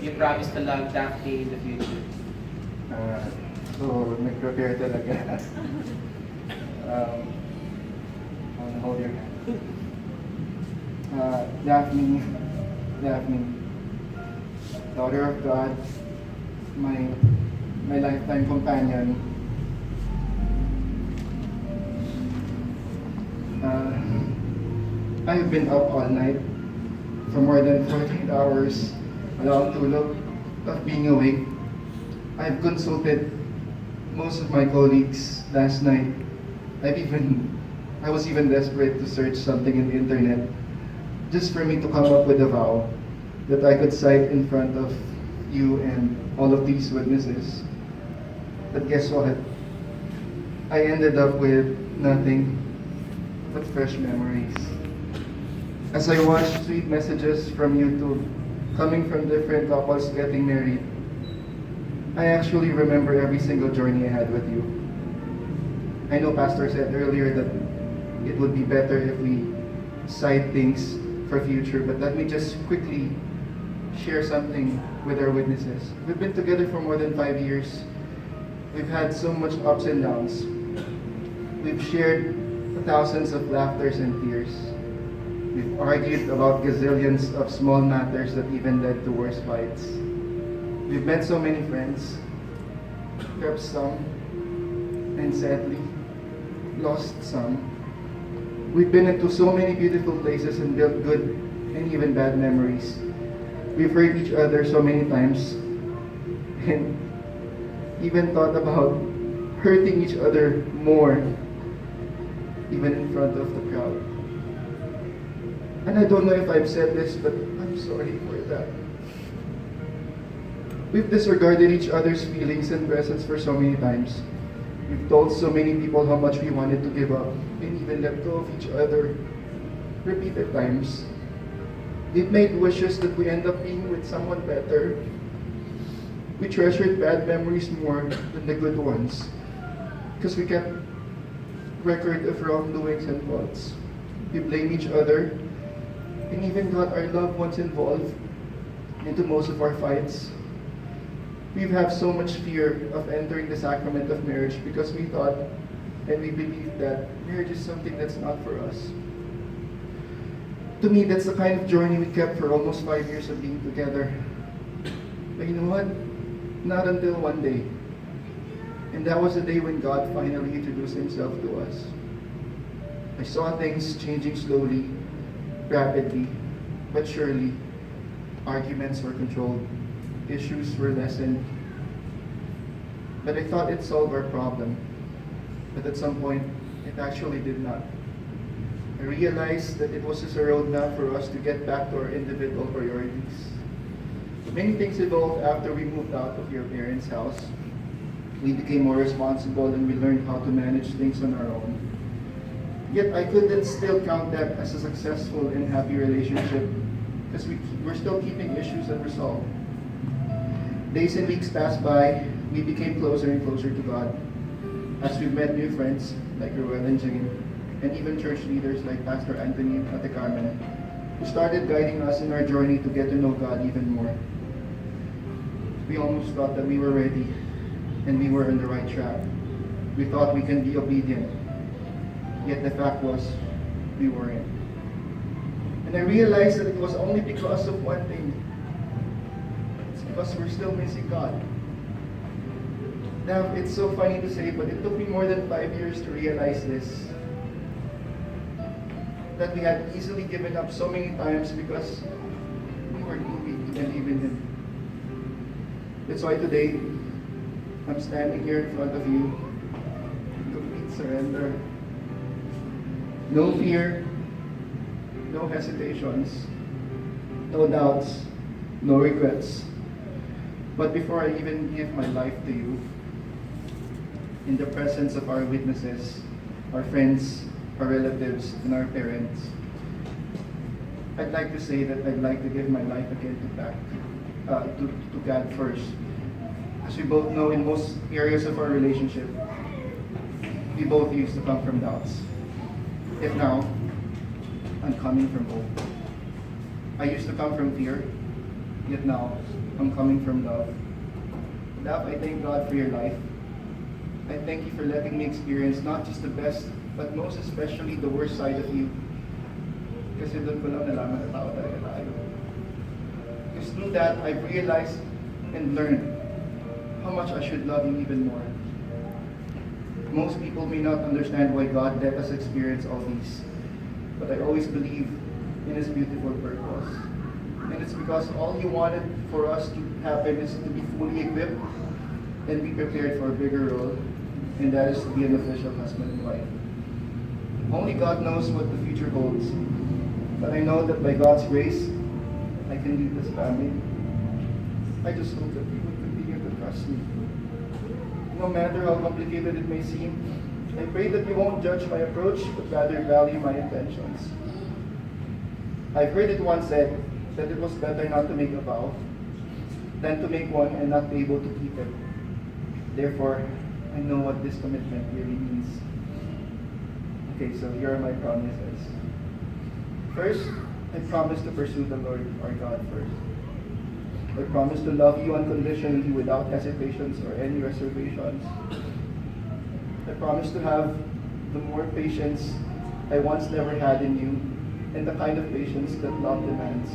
you promise to love Daphne in the future? So, nag-prepare talaga. I wanna hold your hand. Daphne, daughter of God, my lifetime companion. I've been up all night for more than 14 hours without tulog of being awake. I've consulted most of my colleagues last night. I was even desperate to search something in the internet just for me to come up with a vow that I could cite in front of you and all of these witnesses. But guess what? I ended up with nothing but fresh memories. As I watched sweet messages from YouTube coming from different couples getting married, I actually remember every single journey I had with you. I know Pastor said earlier that it would be better if we cite things for future, but let me just quickly share something with our witnesses. We've been together for more than 5 years. We've had so much ups and downs. We've shared thousands of laughters and tears. We've argued about gazillions of small matters that even led to worse fights. We've met so many friends, kept some, and sadly, lost some. We've been into so many beautiful places and built good and even bad memories. We've hurt each other so many times and even thought about hurting each other more, even in front of the crowd. And I don't know if I've said this, but I'm sorry for that. We've disregarded each other's feelings and presence for so many times. We've told so many people how much we wanted to give up and even let go of each other repeated times. We've made wishes that we end up being with someone better. We treasured bad memories more than the good ones because we kept record of wrongdoings and faults. We blame each other and even got our loved ones involved into most of our fights. We have so much fear of entering the sacrament of marriage because we thought and we believed that marriage is something that's not for us. To me, that's the kind of journey we kept for almost 5 years of being together. But you know what? Not until one day. And that was the day when God finally introduced himself to us. I saw things changing slowly, rapidly, but surely. Arguments were controlled, issues were lessened. But I thought it solved our problem. But at some point, it actually did not. I realized that it was just a roadmap for us to get back to our individual priorities. Many things evolved after we moved out of your parents' house. We became more responsible and we learned how to manage things on our own. Yet I couldn't still count that as a successful and happy relationship because we're still keeping issues unresolved. Days and weeks passed by, we became closer and closer to God as we met new friends like Roel and Jane, and even church leaders like Pastor Anthony and Ate Carmen, who started guiding us in our journey to get to know God even more. We almost thought that we were ready and we were on the right track. We thought we can be obedient, yet the fact was we weren't. And I realized that it was only because of one thing. It's because we're still missing God. Now, it's so funny to say, but it took me more than 5 years to realize this. That we had easily given up so many times because we were too weak to believe in Him. That's why today, I'm standing here in front of you in complete surrender. No fear, no hesitations, no doubts, no regrets. But before I even give my life to you, in the presence of our witnesses, our friends, our relatives, and our parents, I'd like to say that I'd like to give my life again to God first. As we both know, in most areas of our relationship, we both used to come from doubts. Yet now, I'm coming from hope. I used to come from fear, yet now, I'm coming from love. Love, I thank God for your life. I thank you for letting me experience not just the best, but most especially the worst side of you. Kasi doon ko lang nalaman na tao talaga tayo. Because through that, I've realized and learned how much I should love you even more. Most people may not understand why God let us experience all these, but I always believe in His beautiful purpose. And it's because all He wanted for us to happen is to be fully equipped and be prepared for a bigger role, and that is to be an official husband and wife. Only God knows what the future holds, but I know that by God's grace, I can lead this family. I just hope that you will continue to trust me. No matter how complicated it may seem, I pray that you won't judge my approach, but rather value my intentions. I've heard it once said that it was better not to make a vow than to make one and not be able to keep it. Therefore, I know what this commitment really means. Okay, so here are my promises. First, I promise to pursue the Lord our God first. I promise to love you unconditionally without hesitations or any reservations. I promise to have the more patience I once never had in you, and the kind of patience that love demands.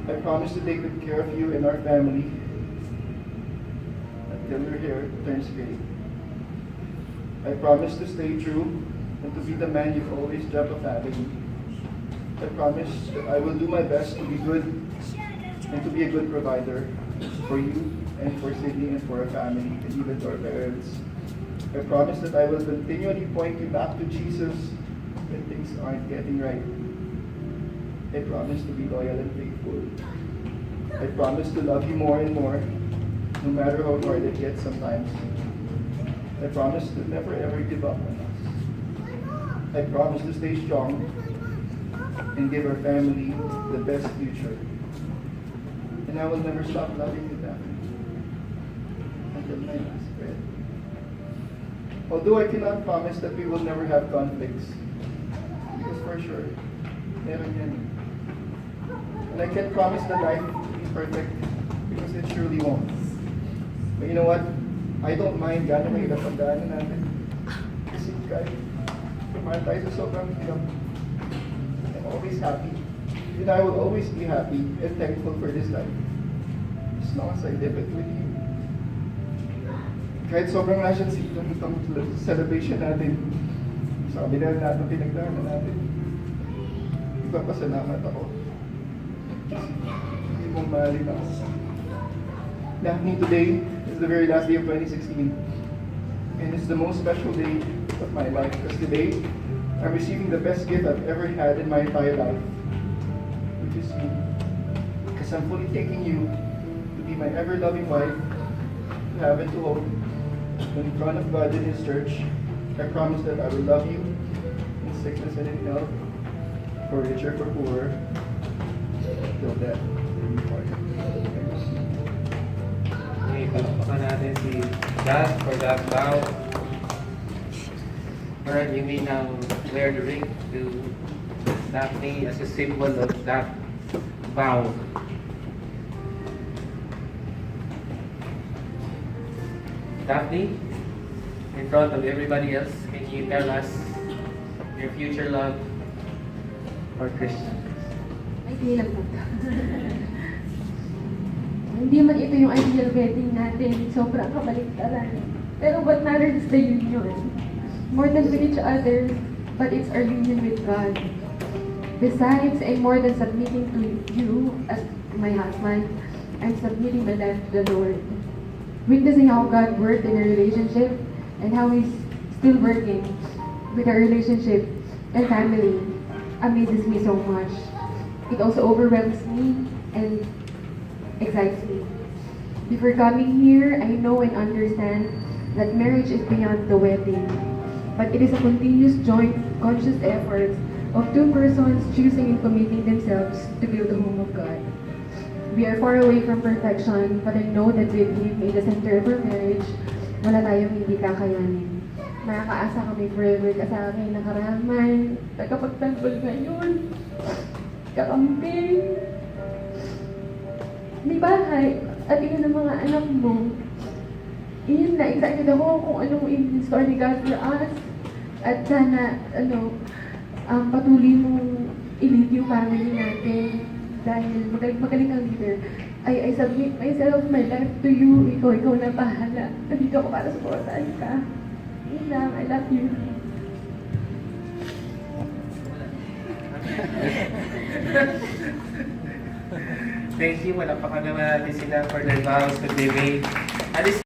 I promise to take good care of you and our family until your hair turns gray. I promise to stay true and to be the man you've always dreamt of having. I promise that I will do my best to be good and to be a good provider for you and for Sydney and for our family and even to our parents. I promise that I will continually point you back to Jesus when things aren't getting right. I promise to be loyal and faithful. I promise to love you more and more, no matter how hard it gets sometimes. I promise to never ever give up on us. I promise to stay strong and give our family the best future. And I will never stop loving you, Daphne, until my last breath. Although I cannot promise that we will never have conflicts, because for sure, meron yan. And I can't promise that life will be perfect, because it surely won't. But you know what? I don't mind gano'n mahirap ang daanan natin. Kasi kahit kumain tayo sa sobrang hirap, I'm always happy. And I will always be happy and thankful for this life, as long as I live it with you. Kahit sobrang nasyan itong celebration natin, sa kabila lahat ng pinagdaanan natin, ipapasalamat ako. Hindi mong mahalin ako. Daphne, today is the very last day of 2016. And it's the most special day of my life, because today, I'm receiving the best gift I've ever had in my entire life, which is you. Because I'm fully taking you to be my ever-loving wife, to have and to hold, in front of God in His church. I promise that I will love you in sickness and in health, for richer, for poorer, till death do we part. Okay, palakpakan natin si God for that vow. Alright, you may now wear the ring to Daphne as a symbol of that vow. Daphne, in front of everybody else, can you tell us your future love for Christian? Ay, hindi lang po. Hindi man ito yung ideal wedding natin, sobrang kabaligtaran. Pero what matters is the union. More than with each other, but it's our union with God. Besides, and more than submitting to you as my husband, I'm submitting my life to the Lord. Witnessing how God worked in our relationship and how He's still working with our relationship and family amazes me so much. It also overwhelms me and excites me. Before coming here, I know and understand that marriage is beyond the wedding, but it is a continuous joint, conscious effort of two persons choosing and committing themselves to build the home of God. We are far away from perfection, but I know that with Him in the center of our marriage, wala tayong hindi kakayanin. Makakaasa kami forever ka sa akin, nakaraman, tagapagtanggol ngayon, kakamping. may bahay, at yun ang mga anak mo. Yun na, excited ako kung anong in-store ni God for us. At sana, patuloy mong i-lead yung family natin. Dahil magaling kang leader. I submit myself, my life to you. Ikaw na bahala. Nandito ako para supportahan ka. Yun lang, I love you. Thank you. Wala pa ka naman natin sila for their vows that they made. At least